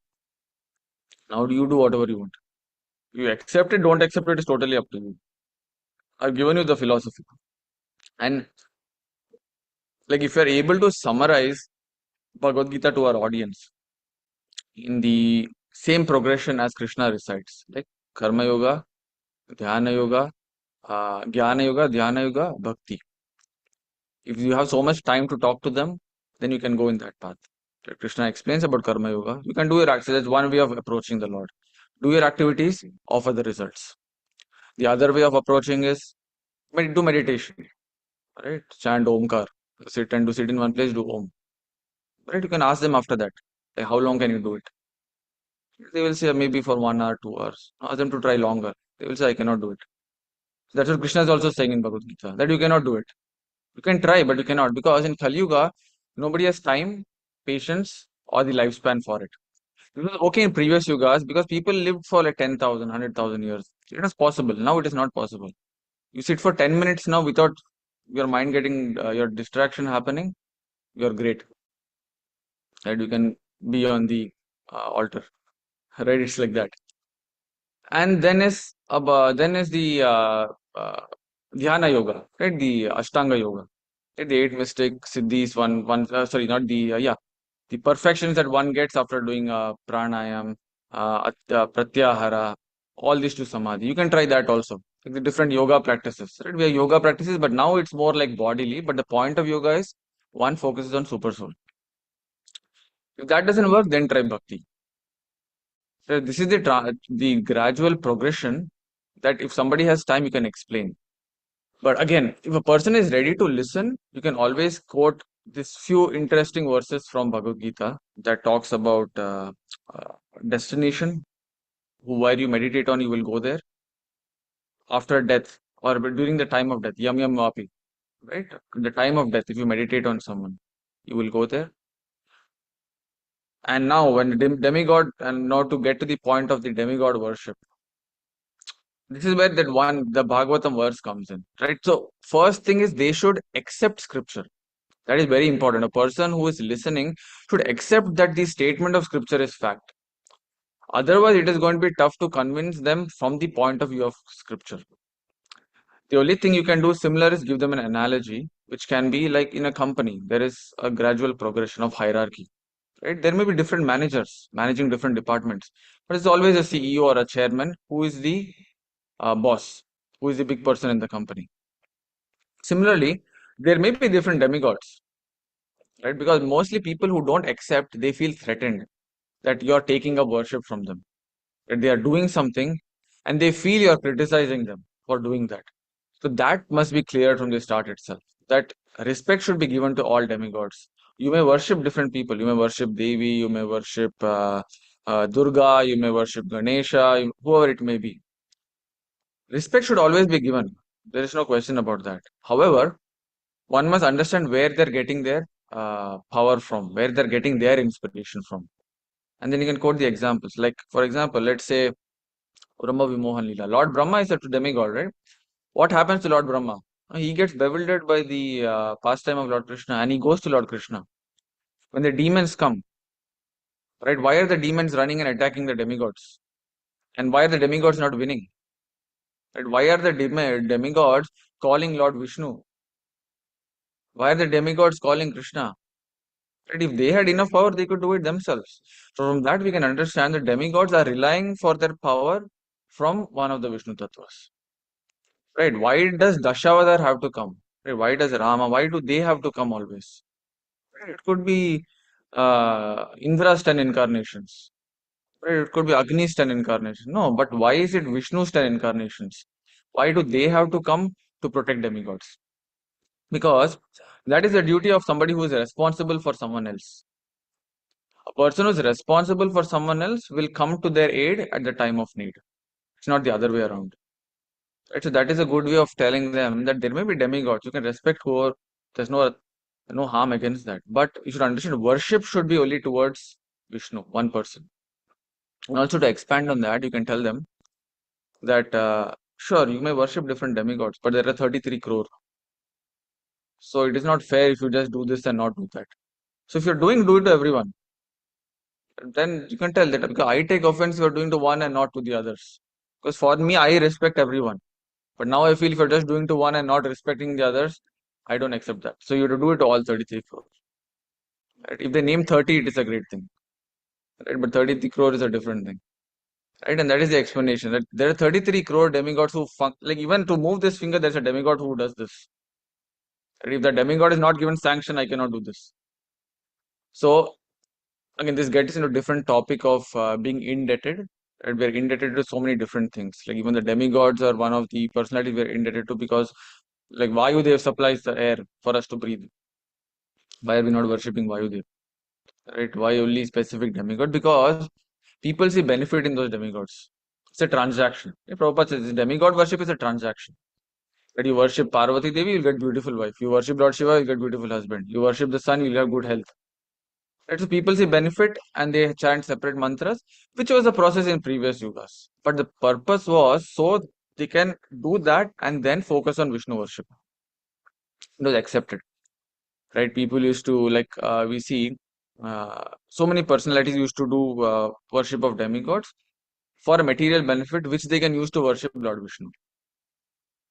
Now do you do whatever you want. You accept it, don't accept it is totally up to you. I've given you the philosophy. And like if you're able to summarize Bhagavad Gita to our audience in the same progression as Krishna recites, like Karma Yoga, Dhyana Yoga, Jnana Yoga, Dhyana Yoga, Bhakti. If you have so much time to talk to them, then you can go in that path. Like Krishna explains about Karma Yoga. You can do your activities. That's one way of approaching the Lord. Do your activities, offer the results. The other way of approaching is do meditation. right? Chant Omkar, sit and to sit in one place, do Om, right? You can ask them after that, like, how long can you do it? They will say maybe for 1 hour, 2 hours. Ask them to try longer. They will say, I cannot do it. So that's what Krishna is also saying in Bhagavad Gita, that you cannot do it. You can try, but you cannot, because in Kali Yuga, nobody has time, patience, or the lifespan for it. It was okay in previous yugas because people lived for like 10,000, 100,000 years. It was possible. Now it is not possible. You sit for 10 minutes now without your mind getting your distraction happening, you're great. Right? You can be on the altar. Right? It's like that. And then is the uh, dhyana yoga, right? The Ashtanga yoga. Right? The eight mystic siddhis, sorry, not the, yeah, the perfections that one gets after doing pranayam, pratyahara, all these to samadhi. You can try that also. Like the different yoga practices, right? We have yoga practices, but now it's more like bodily. But the point of yoga is one focuses on super soul. If that doesn't work, then try bhakti. So this is the gradual progression that if somebody has time, you can explain. But again, if a person is ready to listen, you can always quote this few interesting verses from Bhagavad Gita that talks about uh, destination, where you meditate on, you will go there after death or during the time of death, yam yam vapi, right? The time of death, if you meditate on someone, you will go there. And now, when the demigod, and now to get to the point of the demigod worship, this is where the Bhagavatam verse comes in, right? So, first thing is they should accept scripture. That is very important. A person who is listening should accept that the statement of scripture is fact. Otherwise, it is going to be tough to convince them from the point of view of scripture. The only thing you can do similar is give them an analogy, which can be like in a company, there is a gradual progression of hierarchy, right? There may be different managers managing different departments, but it's always a CEO or a chairman who is the boss, who is the big person in the company. Similarly, there may be different demigods, right? Because mostly people who don't accept, they feel threatened that you're taking up worship from them, that they are doing something and they feel you're criticizing them for doing that. So that must be clear from the start itself, that respect should be given to all demigods. You may worship different people. You may worship Devi, you may worship Durga, you may worship Ganesha, whoever it may be. Respect should always be given. There is no question about that. However, one must understand where they're getting their power from, where they're getting their inspiration from. And then you can quote the examples. Like, for example, let's say Brahma Vimohan Leela. Lord Brahma is a demigod, right? What happens to Lord Brahma? He gets bewildered by the pastime of Lord Krishna and he goes to Lord Krishna. When the demons come, right? Why are the demons running and attacking the demigods? And why are the demigods not winning? Right? Why are the demigods calling Lord Vishnu? Why are the demigods calling Krishna? Right? If they had enough power, they could do it themselves. So from that, we can understand that demigods are relying for their power from one of the Vishnu Tattvas. Right? Why does Dashavadar have to come? Right? Why does Rama? Why do they have to come always? Right? It could be Indra's 10 incarnations. Right? It could be Agni's 10 incarnations. No, but why is it Vishnu's 10 incarnations? Why do they have to come to protect demigods? Because that is the duty of somebody who is responsible for someone else. A person who is responsible for someone else will come to their aid at the time of need. It's not the other way around. Right? So that is a good way of telling them that there may be demigods. You can respect whoever. There's no harm against that. But you should understand worship should be only towards Vishnu, one person. And also to expand on that, you can tell them that sure, you may worship different demigods, but there are 33 crore. So it is not fair if you just do this and not do that. So if you're doing, do it to everyone. Then you can tell that because I take offense you're doing to one and not to the others. Because for me, I respect everyone. But now I feel if you're just doing to one and not respecting the others, I don't accept that. So you have to do it to all 33 crore. Right? If they name 30, it is a great thing. Right? But 33 crore is a different thing. Right? And that is the explanation. That there are 33 crore demigods who like even to move this finger, there's a demigod who does this. Right? If the demigod is not given sanction, I cannot do this. So again, this gets into different topic of being indebted. Right? We're indebted to so many different things. Like even the demigods are one of the personalities we're indebted to because Like Vayudev supplies the air for us to breathe. Why are we not worshipping Vayudev? Right? Why only specific demigod? Because people see benefit in those demigods. It's a transaction. Prabhupada says demigod worship is a transaction. That you worship Parvati Devi, you'll get beautiful wife. You worship Lord Shiva, you'll get beautiful husband. You worship the sun, you'll have good health. Right? So people see benefit and they chant separate mantras, which was a process in previous yugas. But the purpose was so they can do that and then focus on Vishnu worship. It was accepted. Right? People used to we see so many personalities used to do worship of demigods for a material benefit which they can use to worship Lord Vishnu.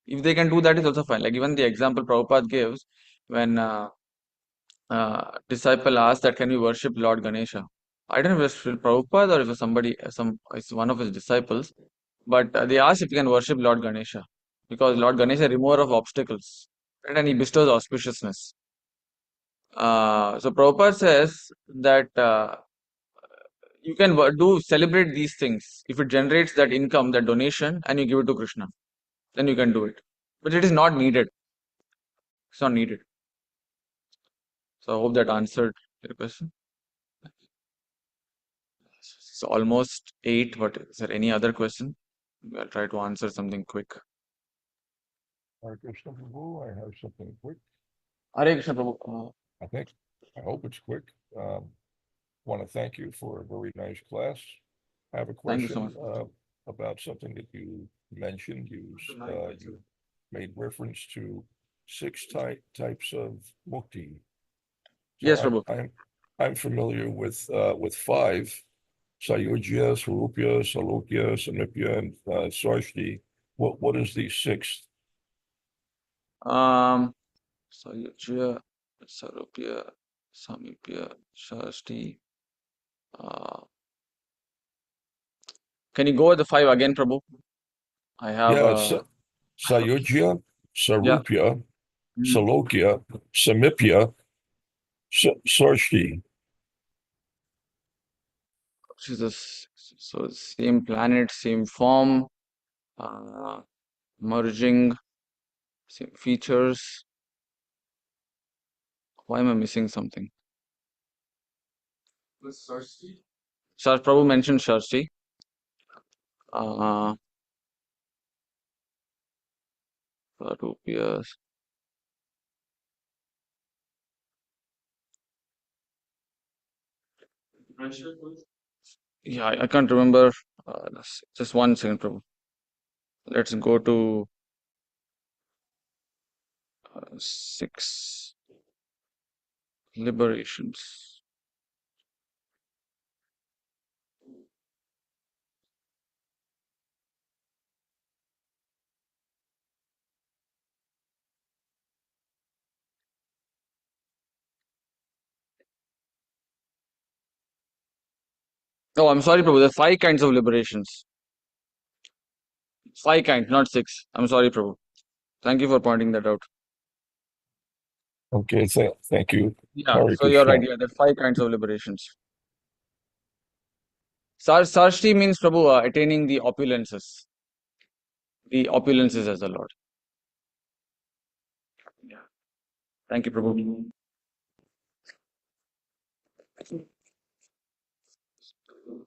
If they can do that, is also fine. Like even the example Prabhupada gives when disciple asked that can we worship Lord Ganesha. I don't know if it's Prabhupada or if it's somebody, it's one of his disciples, but they asked if we can worship Lord Ganesha because Lord Ganesha is remover of obstacles, right? And he bestows auspiciousness. So Prabhupada says that you can do celebrate these things if it generates that income, that donation, and you give it to Krishna, then you can do it. But it is not needed. It's not needed. So I hope that answered your question. It's almost 8, but is there any other question? I'll try to answer something quick. Hare Krishna Prabhu, I have something quick. Hare Krishna Prabhu. I hope it's quick. Want to thank you for a very nice class. I have a Thank you so question much. about something that you mentioned. You made reference to six types of mukti. Yes, So Prabhu. I'm familiar with five: Sayujya, Sarupya, Salokya, Samipya, and Sarshti. What is the sixth? Sayujya, Sarupya, Samipya, Shashti. Uh, can you go with the 5 again, Prabhu? I have Yeah, Sayujya, yeah. Sarupya, Mhm. Salokya, Samipya, Sarshti. So same planet, same form, uh, merging, same features. Why am I missing something? Shar Prabhu mentioned Shashti. Uh, Sarupya. Yeah, I can't remember. Just 1 second, Prabhu. Let's go to 6 liberations. Oh, I'm sorry, Prabhu. There are 5 kinds of liberations. 5 kinds, not 6. I'm sorry, Prabhu. Thank you for pointing that out. Okay, thank you. Yeah, Hare so you're right. Krishna. Yeah, there are 5 kinds of liberations. Sarshti means, Prabhu, attaining the opulences. The opulences as the Lord. Yeah. Thank you, Prabhu.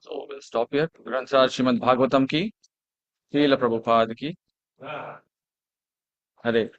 So we'll stop here. Granth Sahib Srimad Bhagavatam ki, Srila Prabhupada ki. Hare.